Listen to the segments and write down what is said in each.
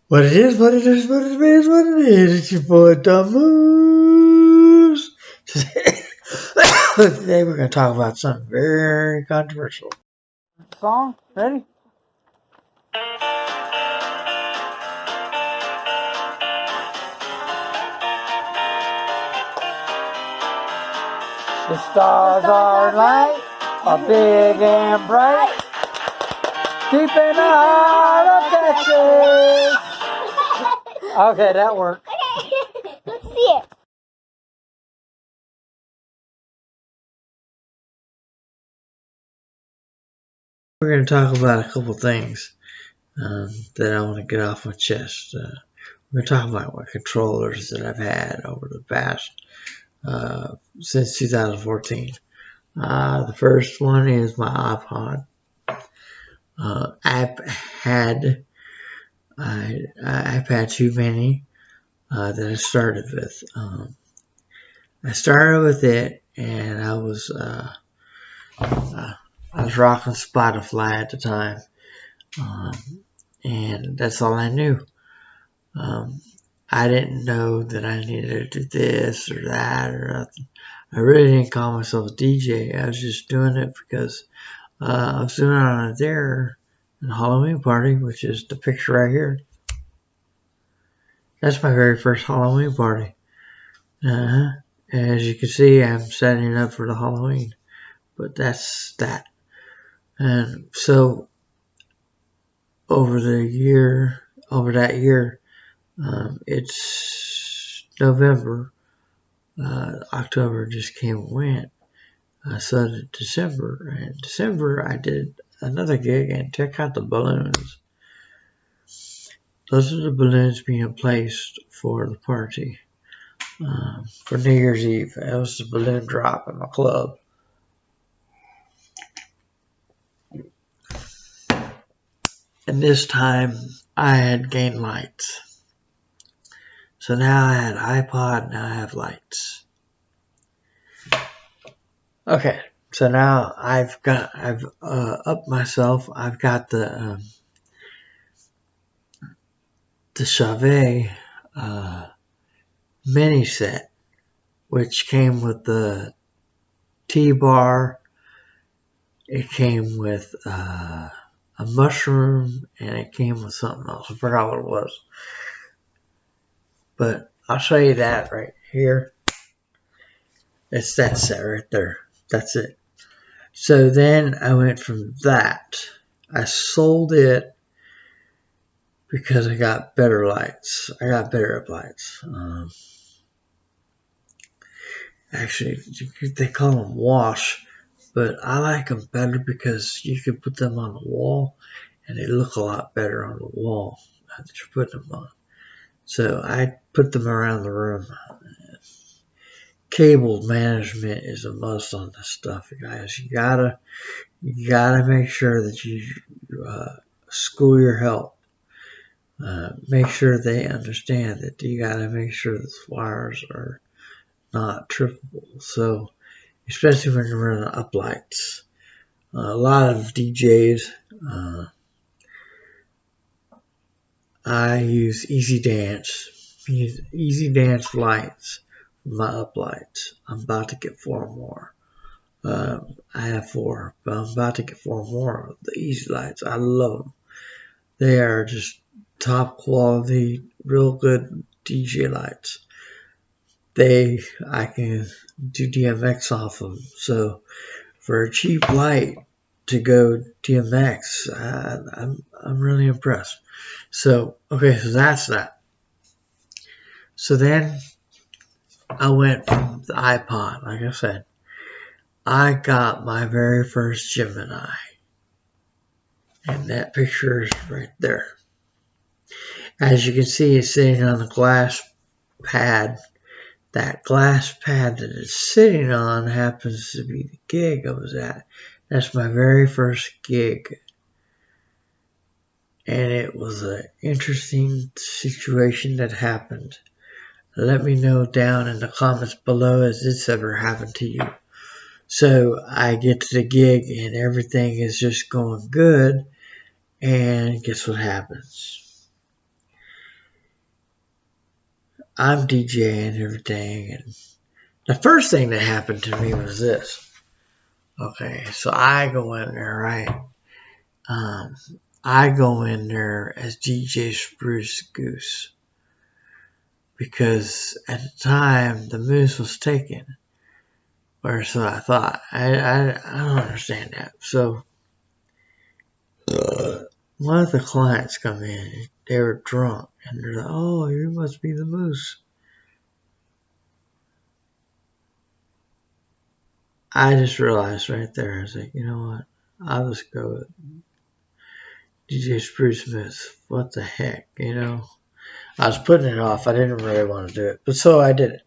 What it is, what it is, what it is, what it is. It's your boy Dumb Moose. Today we're going to talk about something very controversial. Song, ready? The stars are light, are big and bright, deep in the heart of Texas. Okay, that worked. Okay, let's see it. We're going to talk about a couple things that I want to get off my chest. We're going to talk about what controllers that I've had over the past since 2014. The first one is my iPod. I've had too many that I started with. I started with it, and I was rocking Spotify at the time, and that's all I knew. I didn't know that I needed to do this or that or nothing. I really didn't call myself a DJ. I was just doing it because I was doing it on a dare and Halloween party, which is the picture right here. That's my very first Halloween party. As you can see, I'm setting up for the Halloween, but that's that. And so over that year, it's November. October just came and went. So did December. And in December, I did another gig, and check out the balloons. Those are the balloons being placed for the party. For New Year's Eve. That was the balloon drop in my club. And this time I had gained lights. So now I had iPod, now I have lights. Okay, so now I've upped myself. I've got the Chauvet mini set, which came with the T-bar. It came with a mushroom, and it came with something else. I forgot what it was. But I'll show you that right here. It's that set right there. That's it. So then I went from that. I sold it because I got better lights. I got better up lights. Actually, they call them wash, but I like them better because you can put them on the wall and they look a lot better on the wall that you put them on. So I put them around the room. Cable management is a must on this stuff, guys. You gotta make sure that you school your help. Make sure they understand that you gotta make sure the wires are not trippable. So, especially when you're running up lights, a lot of DJs, I use Easy Dance lights for my up lights. I'm about to get 4 more. I have 4, but I'm about to get 4 more of the Easy lights. I love them. They are just top quality, real good DJ lights. I can do DMX off of them. So for a cheap light to go DMX, I'm really impressed. So okay, so that's that. So then I went from the iPod, like I said. I got my very first Gemini. And that picture is right there. As you can see, it's sitting on the glass pad. That glass pad that it's sitting on happens to be the gig I was at. That's my very first gig. And it was an interesting situation that happened. Let me know down in the comments below if this ever happened to you. So I get to the gig and everything is just going good. And guess what happens? I'm DJing and everything, and the first thing that happened to me was this. Okay, so I go in there, right? I go in there as DJ Spruce Goose because at the time the moose was taken, or so I thought. I don't understand that. So one of the clients come in, they were drunk, and they're like, "Oh, you must be the moose." I just realized right there, I was like, you know what? I'll just go with DJ Spruce Smith. What the heck, you know? I was putting it off. I didn't really want to do it, but so I did it.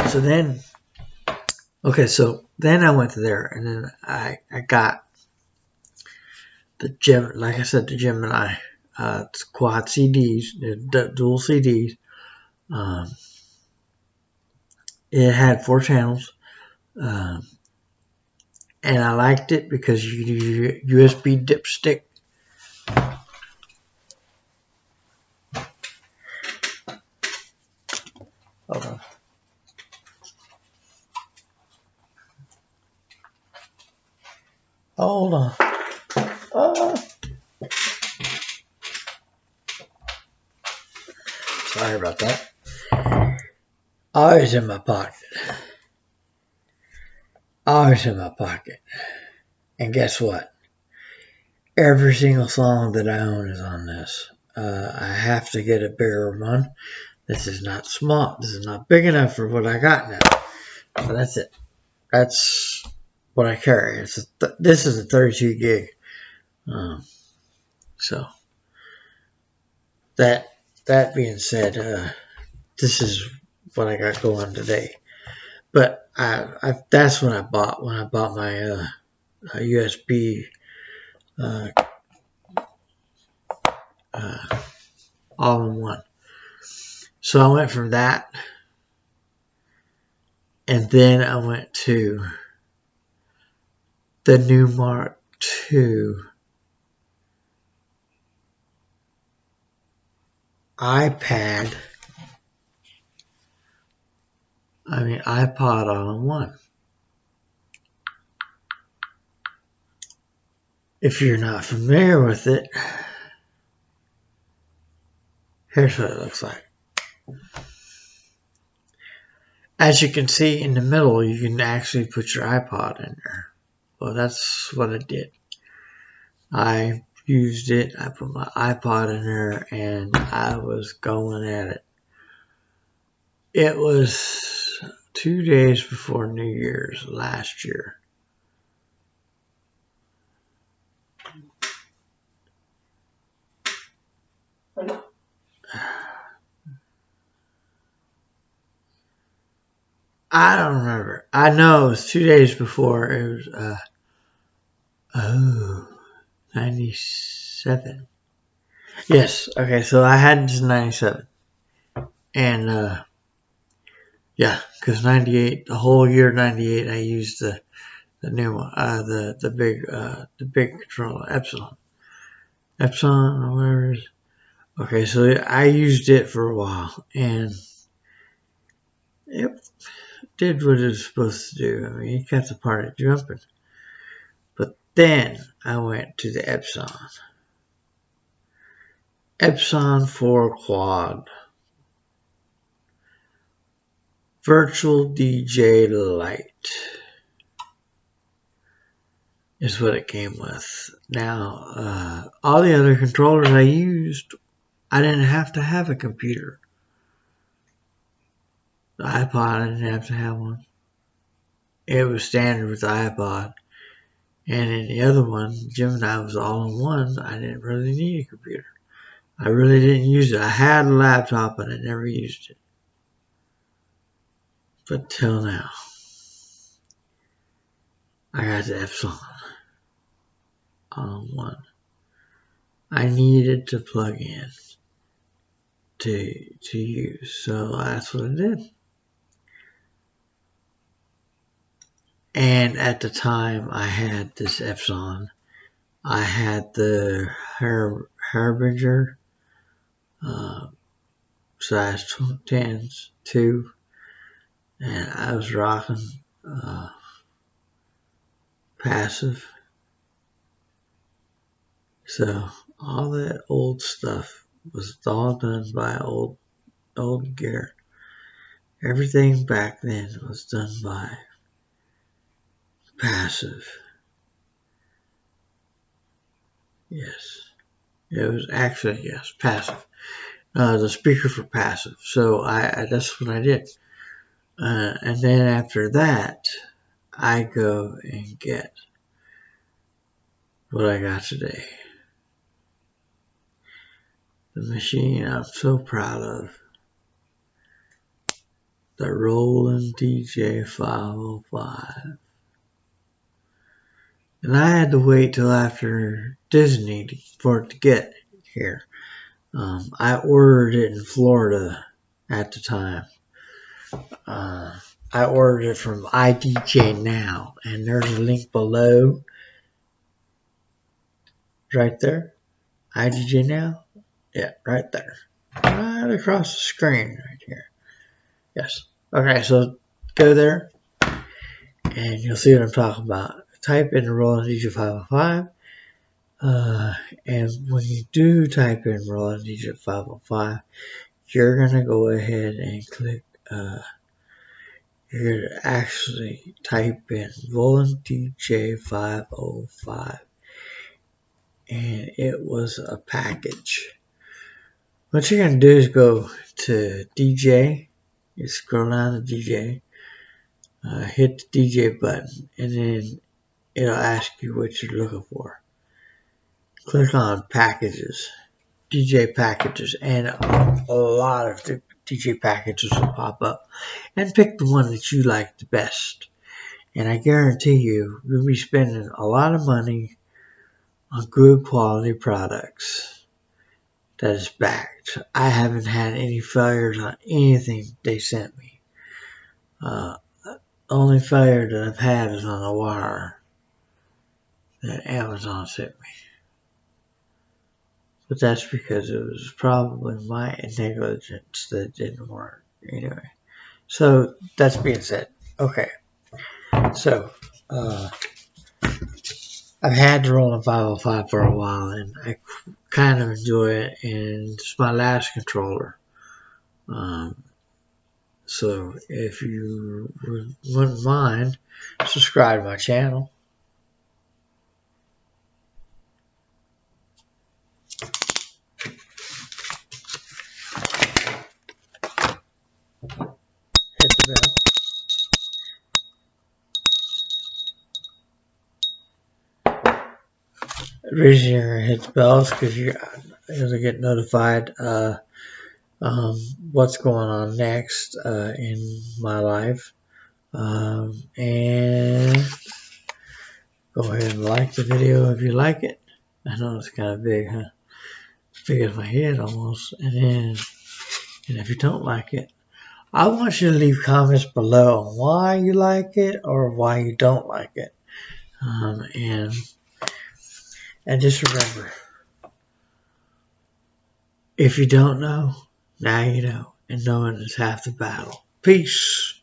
So then, okay, so then I went to there, and then I got the Gem, like I said, the Gemini quad CDs, the dual CDs. Um, it had 4 channels, um, and I liked it because you could use USB dipstick. Hold on. Hold on. Sorry about that. Always in my pocket. Always in my pocket. And guess what? Every single song that I own is on this. I have to get a bigger one. This is not small. This is not big enough for what I got now. So that's it. That's what I carry. This is a 32 gig. So that being said, this is what I got going today. But that's when I bought my USB all in one. So I went from that, and then I went to the new Mark II iPod all in one. If you're not familiar with it, here's what it looks like. As you can see in the middle, you can actually put your iPod in there. Well, that's what I did. I used it, I put my iPod in there, and I was going at it. It was 2 days before New Year's last year. I don't remember. I know it was 2 days before. It was 97. Yes. Okay. So I had just 97, and yeah, because 98, the whole year 98, I used the new one, the big controller, Epsilon, or whatever it is. Okay, so I used it for a while, and it did what it was supposed to do. I mean, it kept the party jumping. But then I went to the Epsilon 4 Quad. Virtual DJ Lite is what it came with. Now, all the other controllers I used, I didn't have to have a computer. The iPod, I didn't have to have one. It was standard with the iPod. And in the other one, Gemini was all in one. I didn't really need a computer. I really didn't use it. I had a laptop, but I never used it. But till now, I got the Epsilon all in one. I needed to plug in to use, so that's what I did. And at the time I had this Epsilon, I had the Harbinger size 10s, 2, and I was rocking passive. So all that old stuff was all done by old gear. Everything back then was done by passive. Yes. It was actually, yes, passive. The speaker for passive. So that's what I did. And then after that, I go and get what I got today. The machine I'm so proud of. The Roland DJ 505. And I had to wait till after Disney for it to get here. I ordered it in Florida at the time. I ordered it from IDJ Now, and there's a link below, right there. IDJ Now, yeah, right there, right across the screen, right here. Yes. Okay, so go there, and you'll see what I'm talking about. Type in Roland DJ 505, and when you do type in Roland DJ 505, you're gonna go ahead and click. You're gonna actually type in Roland DJ 505, and it was a package. What you're gonna do is go to DJ. You scroll down to DJ, hit the DJ button, and then it'll ask you what you're looking for. Click on packages, DJ packages, and a lot of the DJ packages will pop up. And pick the one that you like the best. And I guarantee you'll be spending a lot of money on good quality products that is backed. I haven't had any failures on anything they sent me. Only failure that I've had is on a wire that Amazon sent me. But that's because it was probably my negligence that didn't work. Anyway, so that's being said. Okay, so I've had the Roland 505 for a while, and I kind of enjoy it, and it's my last controller. So if you wouldn't mind, subscribe to my channel. Hit the bell. The reason you're going to hit the bell is because you're going to get notified what's going on next in my life. And go ahead and like the video if you like it. I know it's kind of big, huh? As big as my head almost. And if you don't like it, I want you to leave comments below on why you like it or why you don't like it. And just remember, if you don't know, now you know. And knowing is half the battle. Peace.